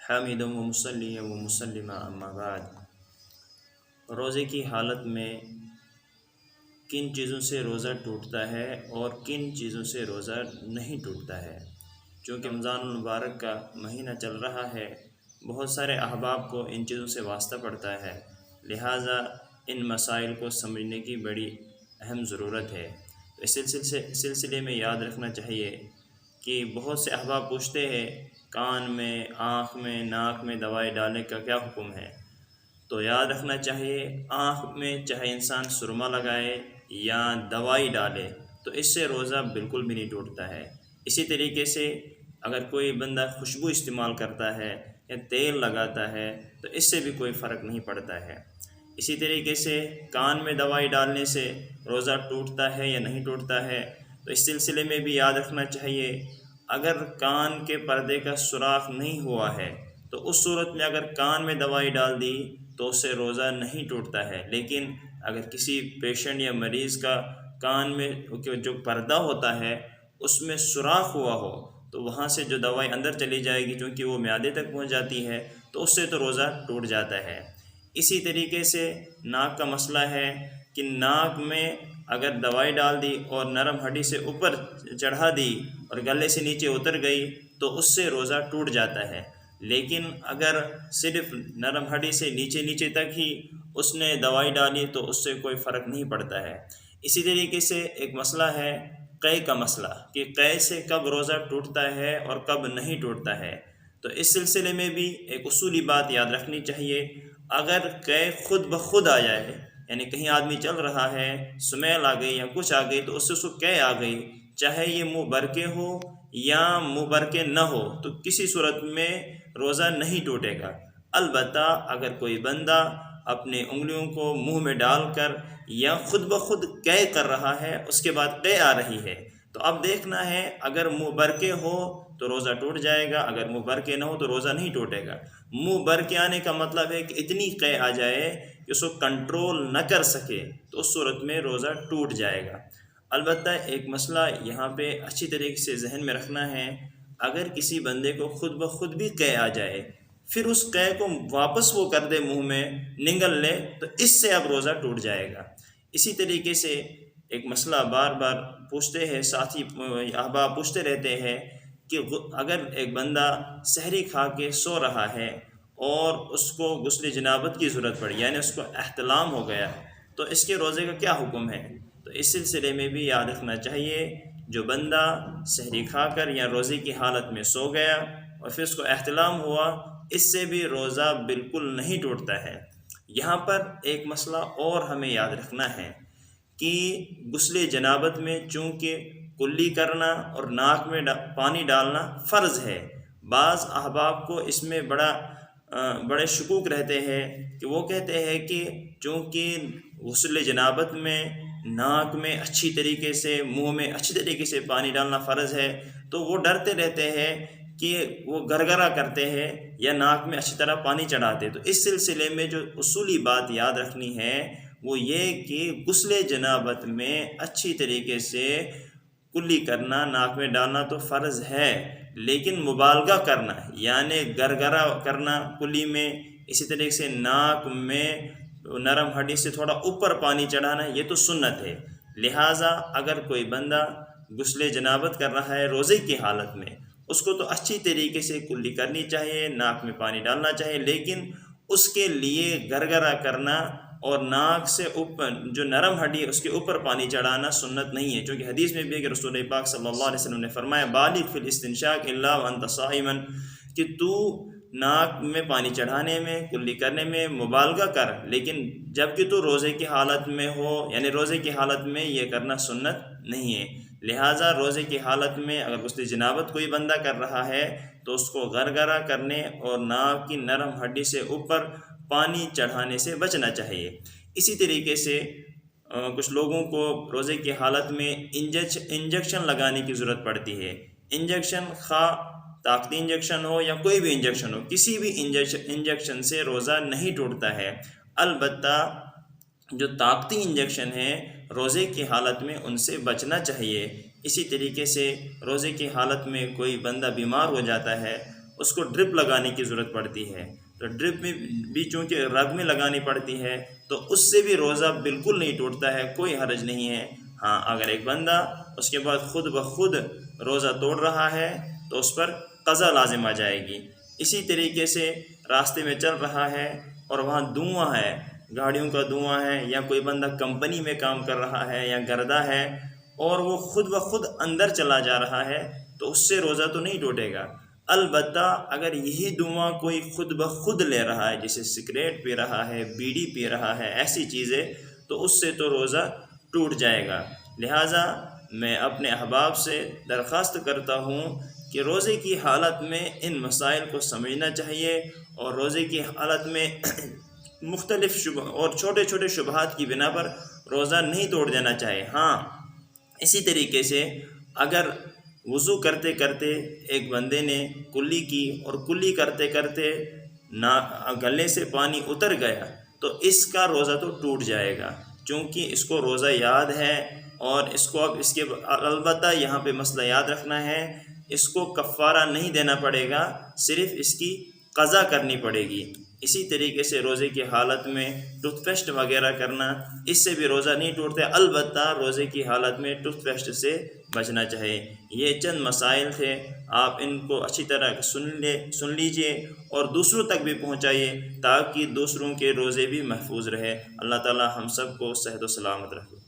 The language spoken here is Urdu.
حامدا و مصلیا و مسلما اما بعد۔ روزے کی حالت میں کن چیزوں سے روزہ ٹوٹتا ہے اور کن چیزوں سے روزہ نہیں ٹوٹتا ہے؟ چونکہ رمضان المبارک کا مہینہ چل رہا ہے، بہت سارے احباب کو ان چیزوں سے واسطہ پڑتا ہے، لہٰذا ان مسائل کو سمجھنے کی بڑی اہم ضرورت ہے۔ اس سلسلے میں یاد رکھنا چاہیے کہ بہت سے احباب پوچھتے ہیں کان میں، آنکھ میں، ناک میں دوائی ڈالنے کا کیا حکم ہے؟ تو یاد رکھنا چاہیے آنکھ میں چاہے انسان سرما لگائے یا دوائی ڈالے تو اس سے روزہ بالکل بھی نہیں ٹوٹتا ہے۔ اسی طریقے سے اگر کوئی بندہ خوشبو استعمال کرتا ہے یا تیل لگاتا ہے تو اس سے بھی کوئی فرق نہیں پڑتا ہے۔ اسی طریقے سے کان میں دوائی ڈالنے سے روزہ ٹوٹتا ہے یا نہیں ٹوٹتا ہے، تو اس سلسلے میں بھی یاد رکھنا چاہیے اگر کان کے پردے کا سوراخ نہیں ہوا ہے تو اس صورت میں اگر کان میں دوائی ڈال دی تو اس سے روزہ نہیں ٹوٹتا ہے، لیکن اگر کسی پیشنٹ یا مریض کا کان میں جو پردہ ہوتا ہے اس میں سوراخ ہوا ہو تو وہاں سے جو دوائی اندر چلی جائے گی، چونکہ وہ معدے تک پہنچ جاتی ہے تو اس سے تو روزہ ٹوٹ جاتا ہے۔ اسی طریقے سے ناک کا مسئلہ ہے کہ ناک میں اگر دوائی ڈال دی اور نرم ہڈی سے اوپر چڑھا دی اور گلے سے نیچے اتر گئی تو اس سے روزہ ٹوٹ جاتا ہے، لیکن اگر صرف نرم ہڈی سے نیچے تک ہی اس نے دوائی ڈالی تو اس سے کوئی فرق نہیں پڑتا ہے۔ اسی طریقے سے ایک مسئلہ ہے قے کا مسئلہ کہ قے سے کب روزہ ٹوٹتا ہے اور کب نہیں ٹوٹتا ہے، تو اس سلسلے میں بھی ایک اصولی بات یاد رکھنی چاہیے۔ اگر قے خود بخود آ جائے، یعنی کہیں آدمی چل رہا ہے، سمیل آ گئی یا کچھ آ گئی تو اس سے اس کو قے آ گئی، چاہے یہ منہ بھر کے ہو یا منہ بھر کے نہ ہو، تو کسی صورت میں روزہ نہیں ٹوٹے گا۔ البتہ اگر کوئی بندہ اپنے انگلیوں کو منہ میں ڈال کر یا خود بخود قے کر رہا ہے، اس کے بعد قے آ رہی ہے، تو اب دیکھنا ہے اگر منہ بھر کے ہو تو روزہ ٹوٹ جائے گا، اگر منہ بھر کے نہ ہو تو روزہ نہیں ٹوٹے گا۔ منہ بھر کے آنے کا مطلب ہے کہ اتنی قے آ جائے کہ اس کو کنٹرول نہ کر سکے تو اس صورت میں روزہ ٹوٹ جائے گا۔ البتہ ایک مسئلہ یہاں پہ اچھی طریقے سے ذہن میں رکھنا ہے، اگر کسی بندے کو خود بخود بھی قے آ جائے پھر اس قے کو واپس وہ کر دے، منہ میں نگل لے، تو اس سے اب روزہ ٹوٹ جائے گا۔ اسی طریقے سے ایک مسئلہ بار بار پوچھتے ہیں ساتھی احباب پوچھتے رہتے ہیں کہ اگر ایک بندہ سحری کھا کے سو رہا ہے اور اس کو غسل جنابت کی ضرورت پڑی، یعنی اس کو احتلام ہو گیا، تو اس کے روزے کا کیا حکم ہے؟ تو اس سلسلے میں بھی یاد رکھنا چاہیے جو بندہ سحری کھا کر یا روزے کی حالت میں سو گیا اور پھر اس کو احتلام ہوا، اس سے بھی روزہ بالکل نہیں ٹوٹتا ہے۔ یہاں پر ایک مسئلہ اور ہمیں یاد رکھنا ہے کہ غسل جنابت میں چونکہ کلی کرنا اور ناک میں پانی ڈالنا فرض ہے، بعض احباب کو اس میں بڑے شکوک رہتے ہیں کہ وہ کہتے ہیں کہ چونکہ غسل جنابت میں ناک میں اچھی طریقے سے، منہ میں اچھی طریقے سے پانی ڈالنا فرض ہے، تو وہ ڈرتے رہتے ہیں کہ وہ گرگرا کرتے ہیں یا ناک میں اچھی طرح پانی چڑھاتے۔ تو اس سلسلے میں جو اصولی بات یاد رکھنی ہے وہ یہ کہ غسل جنابت میں اچھی طریقے سے کلی کرنا، ناک میں ڈالنا تو فرض ہے، لیکن مبالغہ کرنا یعنی گرگرا کرنا کلی میں، اسی طریقے سے ناک میں نرم ہڈی سے تھوڑا اوپر پانی چڑھانا، یہ تو سنت ہے۔ لہٰذا اگر کوئی بندہ غسل جنابت کر رہا ہے روزے کی حالت میں، اس کو تو اچھی طریقے سے کلی کرنی چاہیے، ناک میں پانی ڈالنا چاہیے، لیکن اس کے لیے گرگرا کرنا اور ناک سے اوپر جو نرم ہڈی ہے اس کے اوپر پانی چڑھانا سنت نہیں ہے، کیونکہ حدیث میں بھی ہے کہ رسول پاک صلی اللہ علیہ وسلم نے فرمایا بالغ فی الاستنشاق الا وانت صائم، کہ تو ناک میں پانی چڑھانے میں، کلی کرنے میں مبالغہ کر، لیکن جب کہ تو روزے کی حالت میں ہو، یعنی روزے کی حالت میں یہ کرنا سنت نہیں ہے۔ لہٰذا روزے کی حالت میں اگر غسل جنابت کوئی بندہ کر رہا ہے تو اس کو گرگرا کرنے اور ناک کی نرم ہڈی سے اوپر پانی چڑھانے سے بچنا چاہیے۔ اسی طریقے سے کچھ لوگوں کو روزے کی حالت میں انجیکشن لگانے کی ضرورت پڑتی ہے۔ انجیکشن خواہ طاقتی انجیکشن ہو یا کوئی بھی انجیکشن ہو، کسی بھی انجیکشن سے روزہ نہیں ٹوٹتا ہے، البتہ جو طاقتی انجیکشن ہیں روزے کی حالت میں ان سے بچنا چاہیے۔ اسی طریقے سے روزے کی حالت میں کوئی بندہ بیمار ہو جاتا ہے اس کو ڈرپ لگانے کی ضرورت پڑتی ہے، تو ڈرپ میں بھی چونکہ رگ میں لگانی پڑتی ہے تو اس سے بھی روزہ بالکل نہیں ٹوٹتا ہے، کوئی حرج نہیں ہے۔ ہاں اگر ایک بندہ اس کے بعد خود بخود روزہ توڑ رہا ہے تو اس پر قضا لازم آ جائے گی۔ اسی طریقے سے راستے میں چل رہا ہے اور وہاں دھواں ہے، گاڑیوں کا دھواں ہے، یا کوئی بندہ کمپنی میں کام کر رہا ہے یا گردہ ہے اور وہ خود بخود اندر چلا جا رہا ہے تو اس سے روزہ تو نہیں ٹوٹے گا۔ البتہ اگر یہی دھواں کوئی خود بخود لے رہا ہے، جیسے سگریٹ پی رہا ہے، بیڑی پی رہا ہے، ایسی چیزیں، تو اس سے تو روزہ ٹوٹ جائے گا۔ لہٰذا میں اپنے احباب سے درخواست کرتا ہوں کہ روزے کی حالت میں ان مسائل کو سمجھنا چاہیے اور روزے کی حالت میں مختلف اور چھوٹے چھوٹے شبہات کی بنا پر روزہ نہیں توڑ دینا چاہیے۔ ہاں اسی طریقے سے اگر وضو کرتے کرتے ایک بندے نے کلی کی اور کلی کرتے کرتے گلے سے پانی اتر گیا تو اس کا روزہ تو ٹوٹ جائے گا، چونکہ اس کو روزہ یاد ہے اور اس کو اب اس کے البتہ یہاں پہ مسئلہ یاد رکھنا ہے، اس کو کفارہ نہیں دینا پڑے گا، صرف اس کی قضا کرنی پڑے گی۔ اسی طریقے سے روزے کی حالت میں ٹوتھ پیسٹ وغیرہ کرنا، اس سے بھی روزہ نہیں ٹوٹتے، البتہ روزے کی حالت میں ٹوتھ پیسٹ سے بچنا چاہیے۔ یہ چند مسائل تھے، آپ ان کو اچھی طرح سن لیجئے اور دوسروں تک بھی پہنچائیے تاکہ دوسروں کے روزے بھی محفوظ رہے۔ اللہ تعالی ہم سب کو صحت و سلامت رکھے۔